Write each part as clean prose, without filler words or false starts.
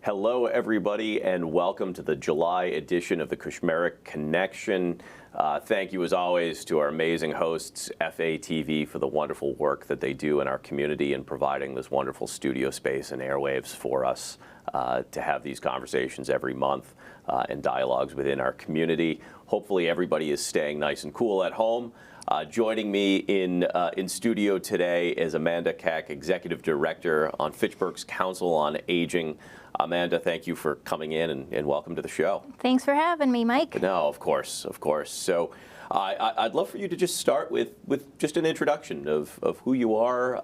Hello, everybody, and welcome to the July edition of the Kushmerek Connection. Thank you, as always, to our amazing hosts, FATV, for the wonderful work that they do in our community and providing this wonderful studio space and airwaves for us to have these conversations every month and dialogues within our community. Hopefully, everybody is staying nice and cool at home. Joining me in studio today is Amanda Koeck, Executive Director on Fitchburg's Council on Aging. Amanda, thank you for coming in and welcome to the show. Thanks for having me, Mike. No, of course. So I'd love for you to just start with just an introduction of who you are,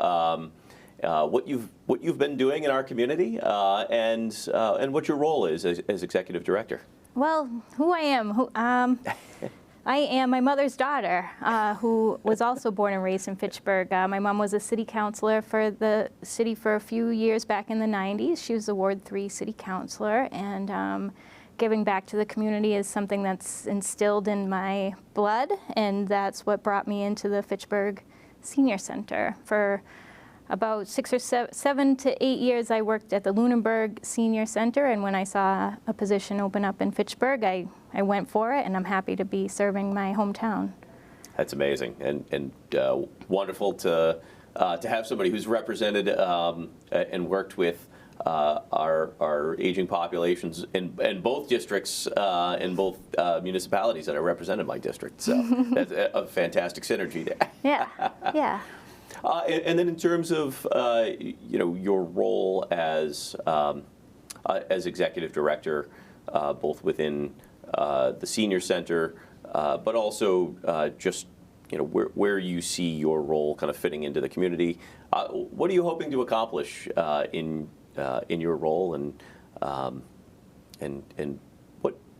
what you've been doing in our community, and what your role is as Executive Director. Well, who I am. I am my mother's daughter, who was also born and raised in Fitchburg. My mom was a city councilor for the city for a few years back in the 90s. She was a Ward 3 city councilor, and giving back to the community is something that's instilled in my blood, and that's what brought me into the Fitchburg Senior Center. For about 7 to 8 years, I worked at the Lunenburg Senior Center, and when I saw a position open up in Fitchburg, I went for it, and I'm happy to be serving my hometown. That's amazing, and wonderful to have somebody who's represented and worked with our aging populations in both districts, in both municipalities that are represented by districts. So that's a fantastic synergy there. Yeah. And then in terms of your role as executive director, both within the senior center, but also just where you see your role kind of fitting into the community. What are you hoping to accomplish in your role, and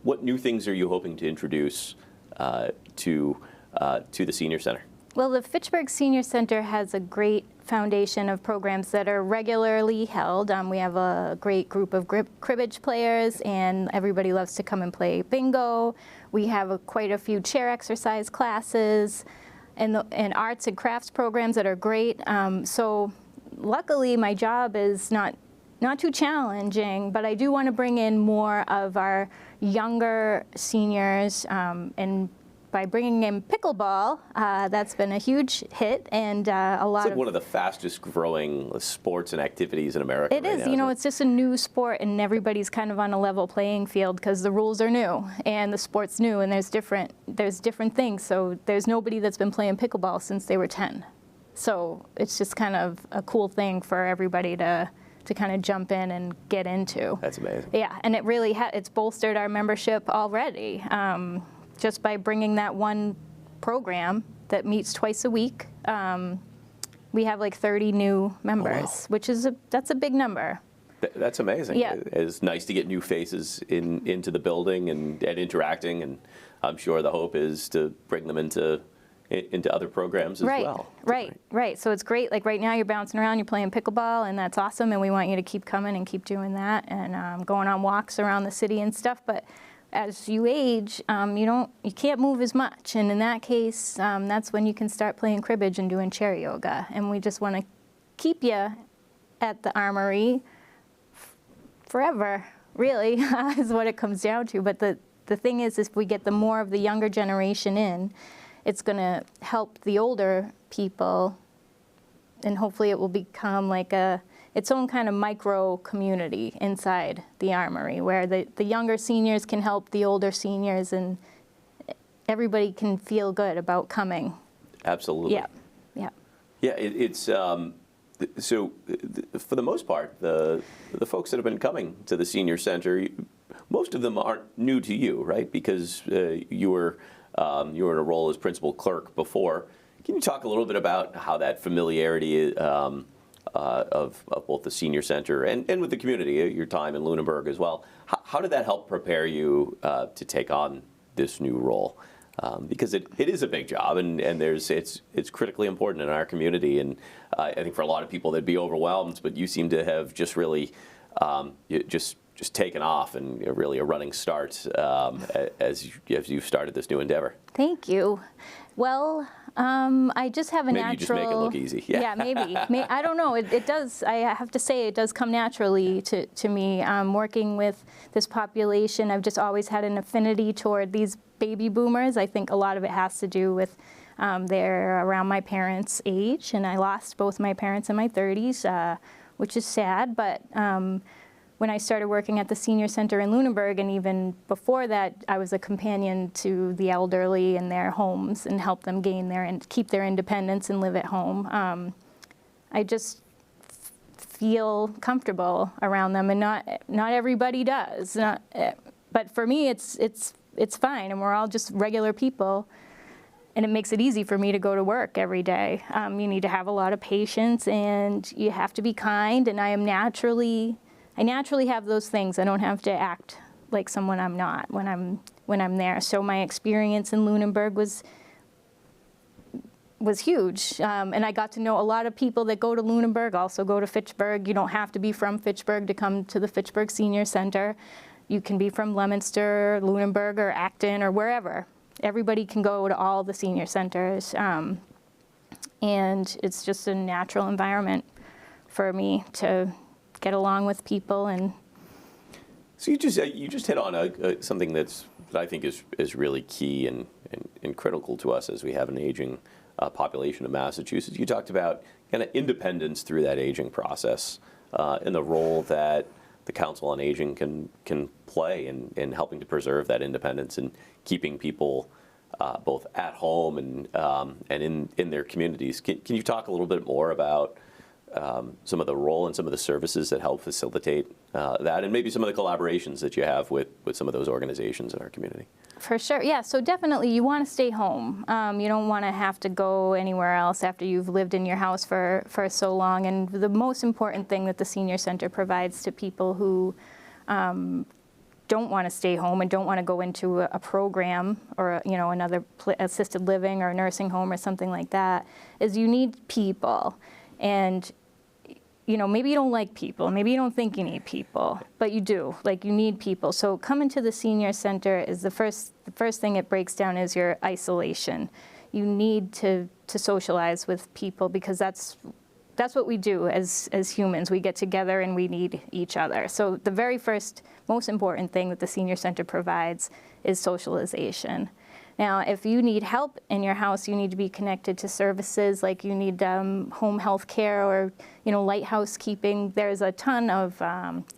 what new things are you hoping to introduce to the senior center? Well, the Fitchburg Senior Center has a great foundation of programs that are regularly held. We have a great group of cribbage players, and everybody loves to come and play bingo. We have quite a few chair exercise classes and arts and crafts programs that are great. So luckily, my job is not too challenging, but I do want to bring in more of our younger seniors, and by bringing in pickleball, that's been a huge hit, and a lot of one of the fastest growing sports and activities in America. It is. It's just a new sport, and everybody's kind of on a level playing field because the rules are new and the sport's new, and there's different things. So there's nobody that's been playing pickleball since they were 10. So it's just kind of a cool thing for everybody to kind of jump in and get into. That's amazing. Yeah, and it really it's bolstered our membership already. Just by bringing that one program that meets twice a week, we have like 30 new members, which is that's a big number. That's amazing. Yeah. It's nice to get new faces into the building and interacting, and I'm sure the hope is to bring them into other programs as well. Right. So it's great. Like right now, you're bouncing around, you're playing pickleball, and that's awesome. And we want you to keep coming and keep doing that, and going on walks around the city and stuff. But as you age, you can't move as much, and in that case, that's when you can start playing cribbage and doing chair yoga. And we just want to keep you at the Armory forever, really, is what it comes down to. But the thing is, if we get the more of the younger generation in, it's going to help the older people, and hopefully it will become like its own kind of micro community inside the Armory, where the younger seniors can help the older seniors, and everybody can feel good about coming. Absolutely. Yeah. It's so for the most part, the folks that have been coming to the senior center, most of them aren't new to you, right? Because you were in a role as principal clerk before. Can you talk a little bit about how that familiarity of both the senior center and with the community, your time in Lunenburg as well, how did that help prepare you to take on this new role? Because it is a big job, and it's critically important in our community, and I think for a lot of people they'd be overwhelmed, but you seem to have just really just taken off and really a running start as you've started this new endeavor. Thank you. Well, I just have a Maybe natural. you just make it look easy. Yeah. Yeah, maybe. I don't know. It does. I have to say, it does come naturally to me. Working with this population, I've just always had an affinity toward these baby boomers. I think a lot of it has to do with they're around my parents' age, and I lost both my parents in my 30s, which is sad. But when I started working at the senior center in Lunenburg, and even before that, I was a companion to the elderly in their homes and help them gain their and keep their independence and live at home. I just feel comfortable around them, and not everybody does. But for me, it's fine, and we're all just regular people, and it makes it easy for me to go to work every day. You need to have a lot of patience, and you have to be kind, and I naturally have those things. I don't have to act like someone I'm not when I'm there. So my experience in Lunenburg was huge, and I got to know a lot of people that go to Lunenburg, also go to Fitchburg. You don't have to be from Fitchburg to come to the Fitchburg Senior Center. You can be from Leominster, Lunenburg, or Acton, or wherever. Everybody can go to all the senior centers, and it's just a natural environment for me to get along with people. And so you just hit on something that I think is really key and critical to us as we have an aging population of Massachusetts. You talked about kind of independence through that aging process, and the role that the Council on Aging can play in helping to preserve that independence and keeping people both at home and in their communities. Can you talk a little bit more about some of the role and some of the services that help facilitate that, and maybe some of the collaborations that you have with some of those organizations in our community? For sure, yeah. So definitely, you want to stay home. You don't want to have to go anywhere else after you've lived in your house for so long. And the most important thing that the senior center provides to people who don't want to stay home and don't want to go into a program or another assisted living or a nursing home or something like that is you need people. And maybe you don't like people, maybe you don't think you need people, but you do. Like, you need people. So coming to the senior center is the first thing it breaks down is your isolation. You need to socialize with people, because that's what we do as humans. We get together and we need each other. So the very first, most important thing that the senior center provides is socialization. Now, if you need help in your house, you need to be connected to services like you need home health care or light housekeeping. There's a ton of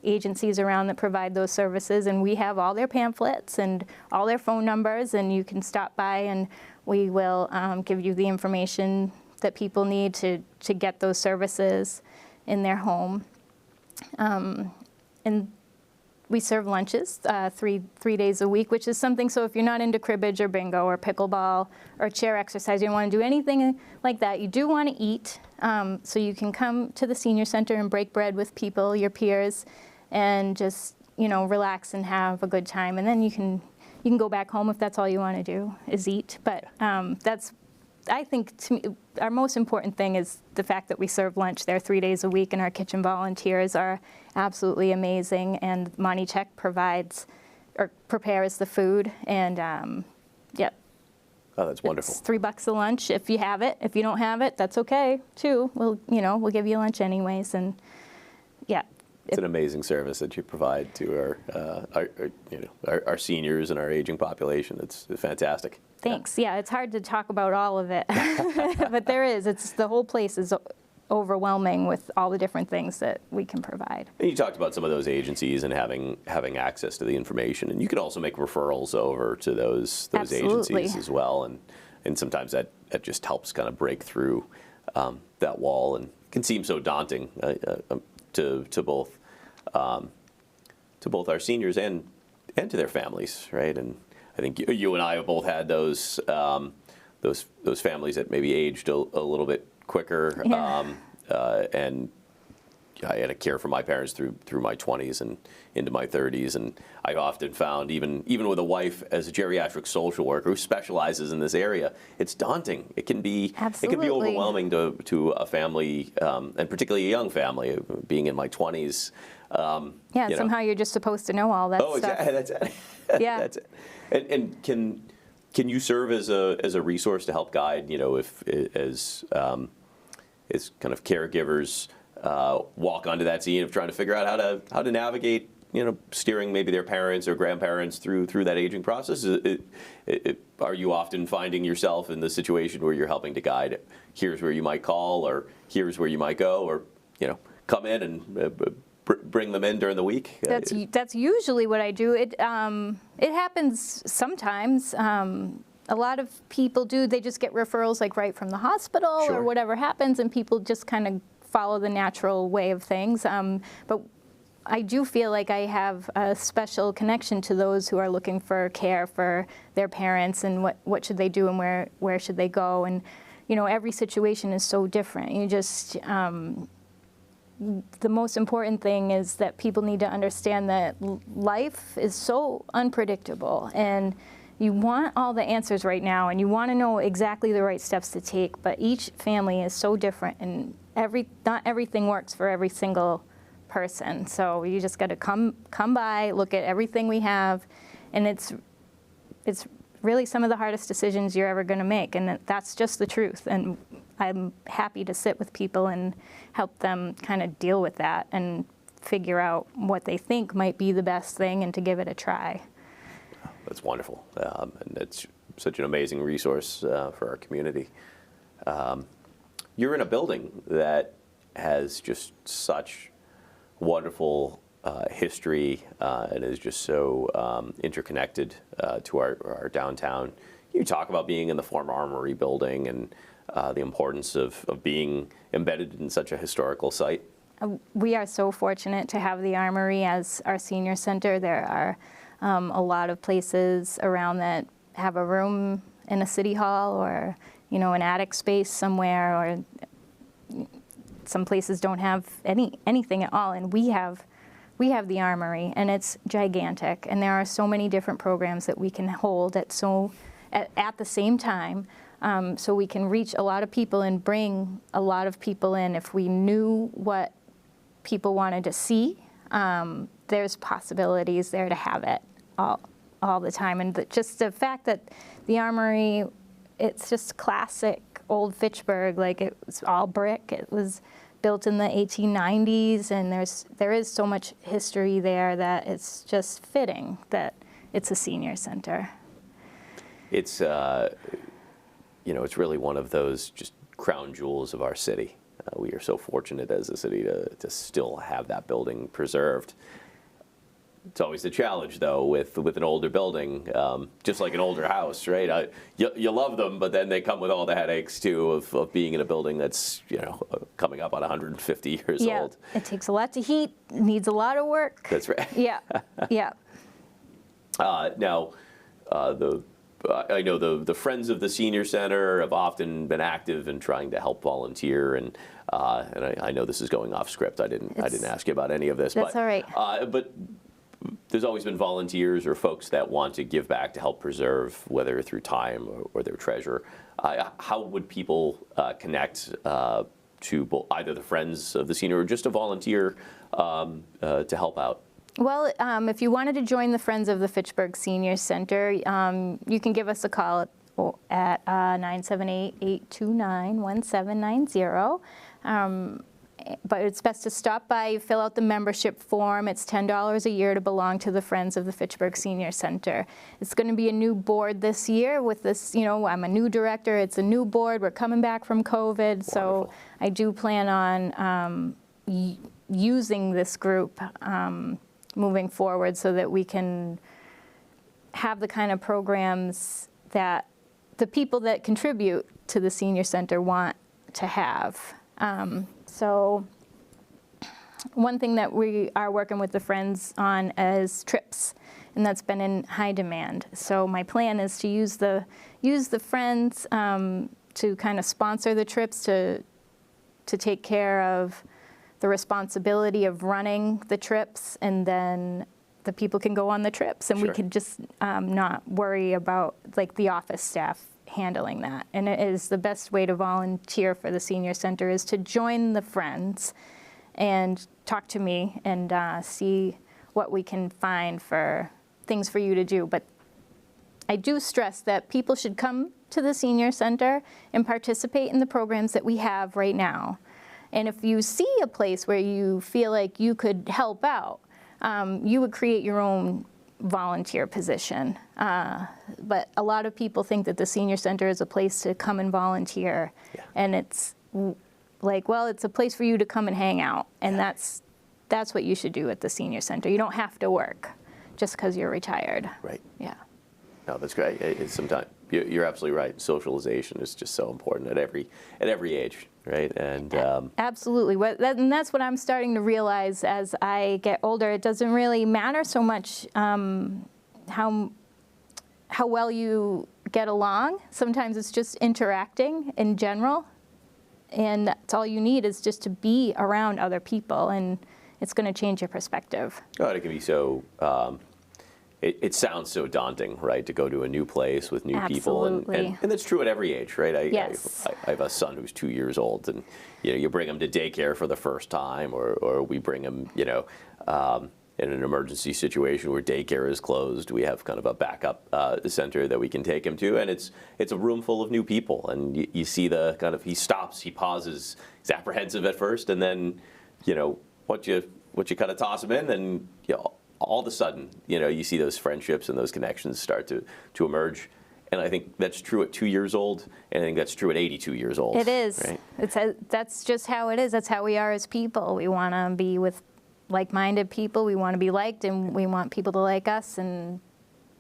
agencies around that provide those services, and we have all their pamphlets and all their phone numbers, and you can stop by and we will give you the information that people need to get those services in their home. And we serve lunches 3 days a week, which is something, so if you're not into cribbage or bingo or pickleball or chair exercise, you don't want to do anything like that, you do want to eat. So you can come to the senior center and break bread with people, your peers, and just, relax and have a good time. And then you can go back home if that's all you want to do, is eat. But I think, to me, our most important thing is the fact that we serve lunch there 3 days a week, and our kitchen volunteers are absolutely amazing. And Monty Check prepares the food, and yep. Oh, that's wonderful. It's $3 a lunch if you have it. If you don't have it, that's okay too. We'll give you lunch anyways, and yeah. It's an amazing service that you provide to our seniors and our aging population. It's fantastic. Thanks. Yeah, it's hard to talk about all of it, but there is. The whole place is overwhelming with all the different things that we can provide. And you talked about some of those agencies and having access to the information, and you can also make referrals over to those agencies as well, and sometimes that just helps kind of break through that wall, and it can seem so daunting to both our seniors and to their families, right? And I think you and I have both had those families that maybe aged a little bit quicker, yeah. And I had to care for my parents through my 20s and into my 30s, and I often found even with a wife as a geriatric social worker who specializes in this area, it's daunting. It can be overwhelming to a family, and particularly a young family. Being in my 20s. Somehow you're just supposed to know all that stuff. Oh, exactly. That's it. Yeah. That's it. And Can you serve as a resource to help guide, if as kind of caregivers walk onto that scene of trying to figure out how to navigate, steering maybe their parents or grandparents through that aging process? Are you often finding yourself in the situation where you're helping to guide? Here's where you might call, or here's where you might go, or come in and bring them in during the week? That's usually what I do. It happens sometimes. A lot of people do. They just get referrals like right from the hospital Sure. or whatever happens, and people just kind of follow the natural way of things. But I do feel like I have a special connection to those who are looking for care for their parents, and what should they do and where should they go. And every situation is so different. You just the most important thing is that people need to understand that life is so unpredictable, and you want all the answers right now, and you want to know exactly the right steps to take, but each family is so different, and not everything works for every single person. So you just got to come by, look at everything we have, and it's really some of the hardest decisions you're ever going to make, and that's just the truth. And I'm happy to sit with people and help them kind of deal with that and figure out what they think might be the best thing and to give it a try. That's wonderful, and it's such an amazing resource for our community. You're in a building that has just such wonderful history and is just so interconnected to our downtown. You talk about being in the former Armory building and the importance of being embedded in such a historical site. We are so fortunate to have the Armory as our senior center. There are a lot of places around that have a room in a city hall, or an attic space somewhere, or some places don't have anything at all, and we have the Armory, and it's gigantic, and there are so many different programs that we can hold at the same time, so we can reach a lot of people and bring a lot of people in. If we knew what people wanted to see, there's possibilities there to have it all the time. And just the fact that the Armory, it's just classic old Fitchburg, like it was all brick. It was built in the 1890s, and there is so much history there that it's just fitting that it's a senior center. It's it's really one of those just crown jewels of our city. We are so fortunate as a city to still have that building preserved. It's always the challenge, though, with an older building, just like an older house, right? You love them, but then they come with all the headaches, too, of being in a building that's, coming up on 150 years old. Yeah, it takes a lot to heat, needs a lot of work. That's right. Yeah, yeah. Now, I know the Friends of the Senior Center have often been active in trying to help volunteer, and I know this is going off script. I didn't ask you about any of this. That's all right. But there's always been volunteers or folks that want to give back to help preserve, whether through time or their treasure. How would people connect to either the Friends of the Senior or just a volunteer to help out? Well, if you wanted to join the Friends of the Fitchburg Senior Center, you can give us a call at 978-829-1790. But it's best to stop by, fill out the membership form. It's $10 a year to belong to the Friends of the Fitchburg Senior Center. It's going to be a new board this year with this, I'm a new director. It's a new board. We're coming back from COVID. Wonderful. So I do plan on using this group moving forward so that we can have the kind of programs that the people that contribute to the senior center want to have. So one thing that we are working with the Friends on is trips, and that's been in high demand. So my plan is to use the Friends to kind of sponsor the trips, to take care of the responsibility of running the trips, and then the people can go on the trips, and Sure. we could just not worry about like the office staff handling that. And it is the best way to volunteer for the senior center is to join the Friends and talk to me and see what we can find for things for you to do. But I do stress that people should come to the senior center and participate in the programs that we have right now. And if you see a place where you feel like you could help out, you would create your own volunteer position. But a lot of people think that the senior center is a place to come and volunteer. Yeah. And it's like, well, it's a place for you to come and hang out. And that's what you should do at the senior center. You don't have to work just because you're retired. Right. Yeah. No, that's great. Sometimes you're absolutely right. Socialization is just so important at every age, right? And absolutely. And that's what I'm starting to realize as I get older. It doesn't really matter so much how well you get along. Sometimes it's just interacting in general, and that's all you need is just to be around other people, and it's going to change your perspective. oh, it can be so. It sounds so daunting, right, to go to a new place with new people, and that's true at every age, right? Yes. I have a son who's 2 years old, and you bring him to daycare for the first time, or we bring him, in an emergency situation where daycare is closed, we have kind of a backup center that we can take him to, and it's a room full of new people, and you see the kind of, he stops, he pauses, he's apprehensive at first, and then once you kind of toss him in, and all of a sudden, you see those friendships and those connections start to emerge. And I think that's true at 2 years old, and I think that's true at 82 years old. It is. Right? That's just how it is. That's how we are as people. We want to be with like-minded people. We want to be liked, and we want people to like us, and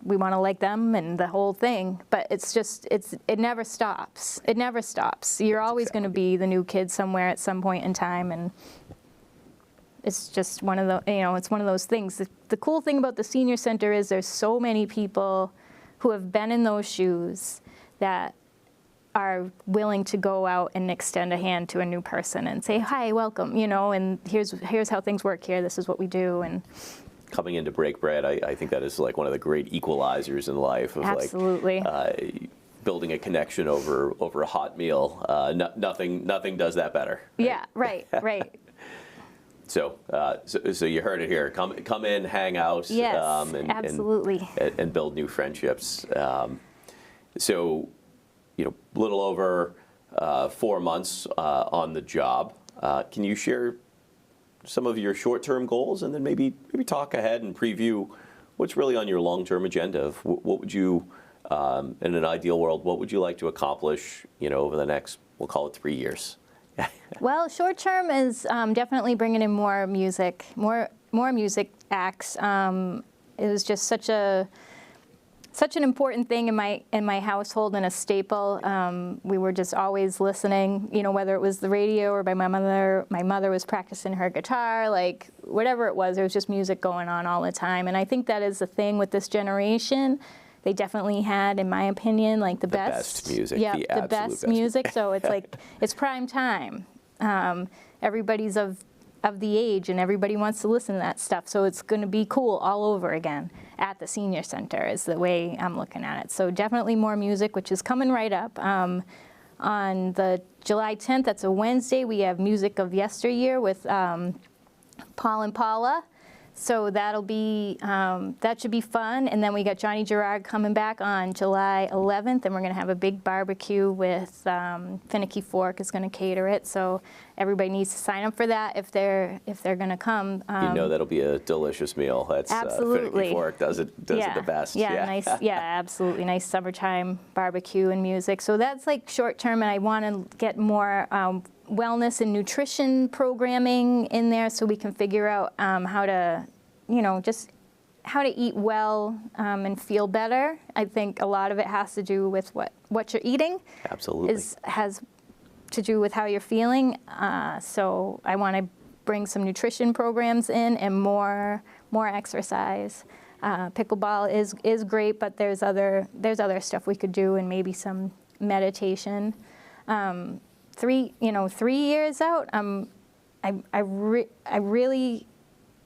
we want to like them, and the whole thing. But it never stops. It never stops. You're always going to be the new kid somewhere at some point in time, and it's just one of the, it's one of those things. The cool thing about the senior center is there's so many people who have been in those shoes that are willing to go out and extend a hand to a new person and say, hi, welcome, and here's how things work here. This is what we do. And coming into Break Bread, I think that is like one of the great equalizers in life of absolutely. Building a connection over a hot meal. Nothing does that better. Right? Yeah, right. So you heard it here. Come in, hang out, yes, absolutely, and build new friendships. So, a little over 4 months on the job. Can you share some of your short-term goals, and then maybe talk ahead and preview what's really on your long-term agenda? Of what would you, in an ideal world, what would you like to accomplish? Over the next, we'll call it 3 years. Well, short term is definitely bringing in more music acts. It was just such an important thing in my household and a staple. We were just always listening, whether it was the radio or by my mother was practicing her guitar, like whatever it was, there was just music going on all the time. And I think that is the thing with this generation. They definitely had, in my opinion, like the best music. Yeah, the best music. So it's like, it's prime time. Everybody's of the age, and everybody wants to listen to that stuff. So it's going to be cool all over again at the senior center is the way I'm looking at it. So definitely more music, which is coming right up. On the July 10th, that's a Wednesday, we have Music of Yesteryear with Paul and Paula. So that'll be, that should be fun. And then we got Johnny Gerard coming back on July 11th, and we're going to have a big barbecue with Finicky Fork is going to cater it. So everybody needs to sign up for that if they're going to come. That'll be a delicious meal. That's absolutely. Finicky Fork does it the best. Yeah, nice. Yeah, absolutely nice summertime barbecue and music. So that's like short term, and I want to get more wellness and nutrition programming in there so we can figure out how to, just how to eat well and feel better. I think a lot of it has to do with what you're eating. Absolutely. Has to do with how you're feeling. So I want to bring some nutrition programs in and more exercise. Pickleball is great, but there's other stuff we could do, and maybe some meditation. 3 years out, I really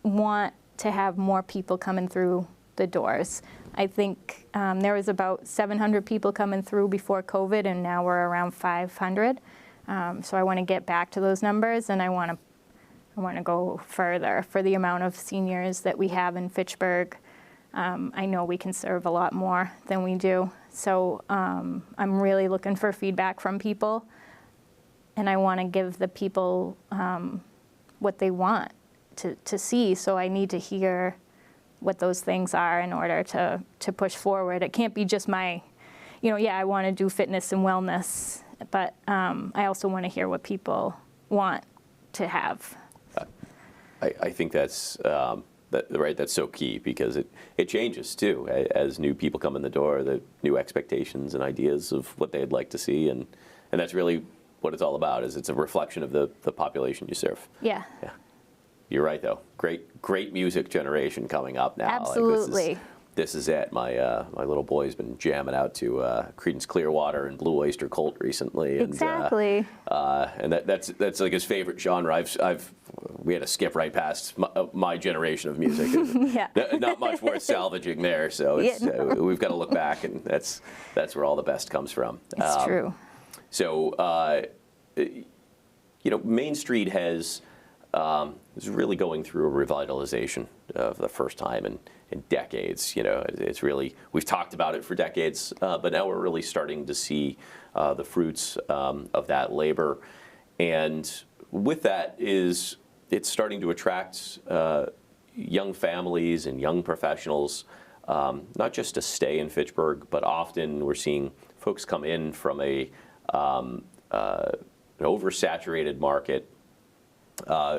want to have more people coming through the doors. I think there was about 700 people coming through before COVID, and now we're around 500. So I want to get back to those numbers, and I want to go further for the amount of seniors that we have in Fitchburg. I know we can serve a lot more than we do. So I'm really looking for feedback from people, and I want to give the people what they want to see. So I need to hear what those things are in order to push forward. It can't be just my, I want to do fitness and wellness, but I also want to hear what people want to have. I think that's right. That's so key, because it changes too as new people come in the door. The new expectations and ideas of what they'd like to see, and that's really what it's all about. Is it's a reflection of the population you serve. Yeah. Yeah. You're right, though. Great music generation coming up now. Absolutely. This is it. My little boy's been jamming out to Creedence Clearwater and Blue Oyster Cult recently. And, Exactly. And that's like his favorite genre. We had to skip right past my generation of music. Yeah. Not much worth salvaging there. So we've got to look back, and that's where all the best comes from. It's true. So Main Street is really going through a revitalization for the first time in decades. It's really, we've talked about it for decades, but now we're really starting to see the fruits of that labor. And with that it's starting to attract young families and young professionals, not just to stay in Fitchburg, but often we're seeing folks come in from an oversaturated market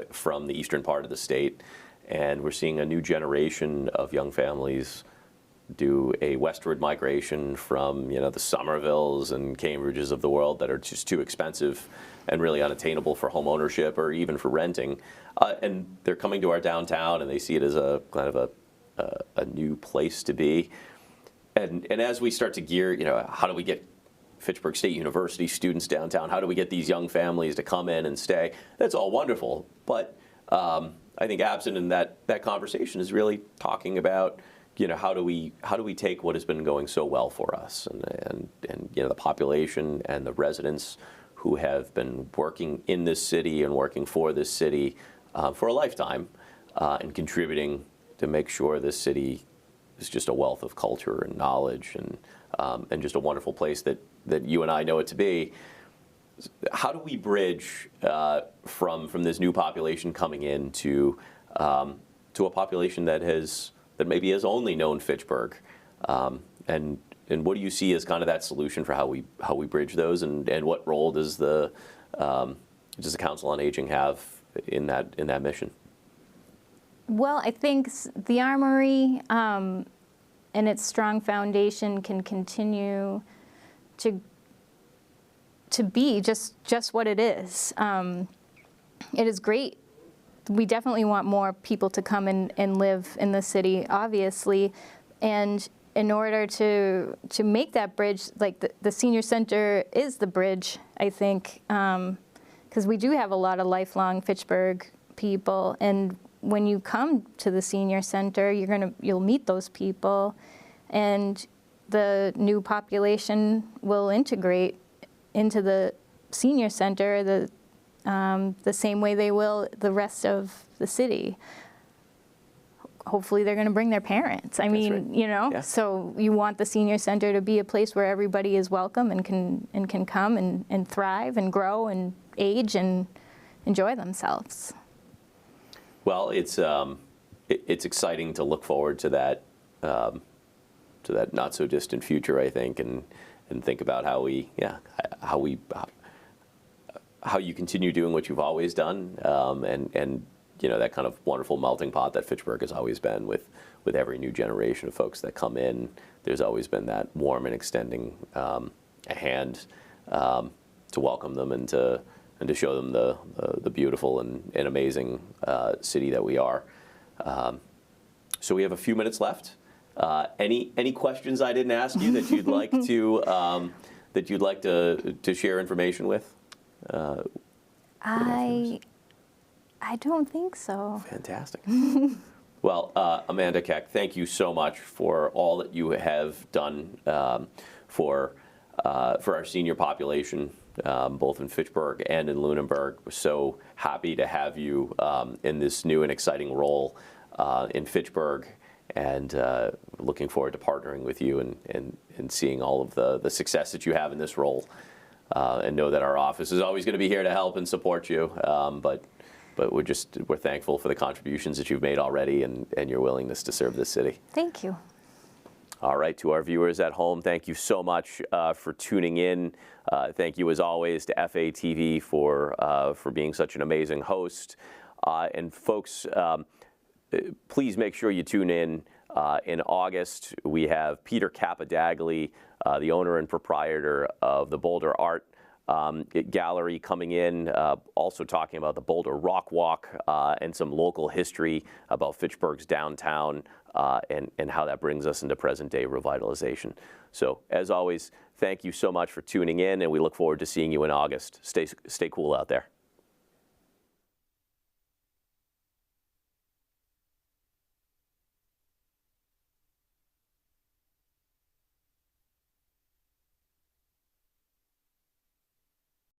from the eastern part of the state, and we're seeing a new generation of young families do a westward migration from the Somervilles and Cambridges of the world that are just too expensive and really unattainable for home ownership or even for renting, and they're coming to our downtown, and they see it as a kind of a new place to be, and as we start to gear, how do we get Fitchburg State University students downtown? How do we get these young families to come in and stay? That's all wonderful, but I think absent in that conversation is really talking about how do we take what has been going so well for us, and the population and the residents who have been working in this city and working for this city for a lifetime, and contributing to make sure this city is just a wealth of culture and knowledge, and just a wonderful place that you and I know it to be. How do we bridge from this new population coming in to a population that maybe has only known Fitchburg, and what do you see as kind of that solution for how we bridge those, and what role does the Council on Aging have in that mission? Well, I think the Armory and its strong foundation can continue to be just what it is. It is great. We definitely want more people to come and live in the city, obviously, and in order to make that bridge, like the senior center is the bridge, I think, because we do have a lot of lifelong Fitchburg people, and when you come to the senior center, you'll meet those people, and the new population will integrate into the senior center the same way they will the rest of the city. Hopefully they're going to bring their parents. I mean, right. Yeah. So you want the senior center to be a place where everybody is welcome and can come and thrive and grow and age and enjoy themselves. Well, it's exciting to look forward to that not so distant future, I think, and think about how you continue doing what you've always done, and that kind of wonderful melting pot that Fitchburg has always been with every new generation of folks that come in. There's always been that warm and extending a hand to welcome them and to show them the beautiful and amazing city that we are. So we have a few minutes left. Any questions I didn't ask you that you'd like to share information with? I don't think so. Fantastic. Well, Amanda Koeck, thank you so much for all that you have done for our senior population, both in Fitchburg and in Lunenburg. We're so happy to have you in this new and exciting role in Fitchburg, and looking forward to partnering with you and seeing all of the success that you have in this role. And know that our office is always going to be here to help and support you. But we're thankful for the contributions that you've made already and your willingness to serve this city. Thank you. All right, to our viewers at home, thank you so much for tuning in. Thank you, as always, to FATV for being such an amazing host. And folks, please make sure you tune in August. We have Peter Capodagley, the owner and proprietor of the Boulder Art Gallery, coming in, also talking about the Boulder Rock Walk and some local history about Fitchburg's downtown and how that brings us into present-day revitalization. So, as always, thank you so much for tuning in, and we look forward to seeing you in August. Stay cool out there.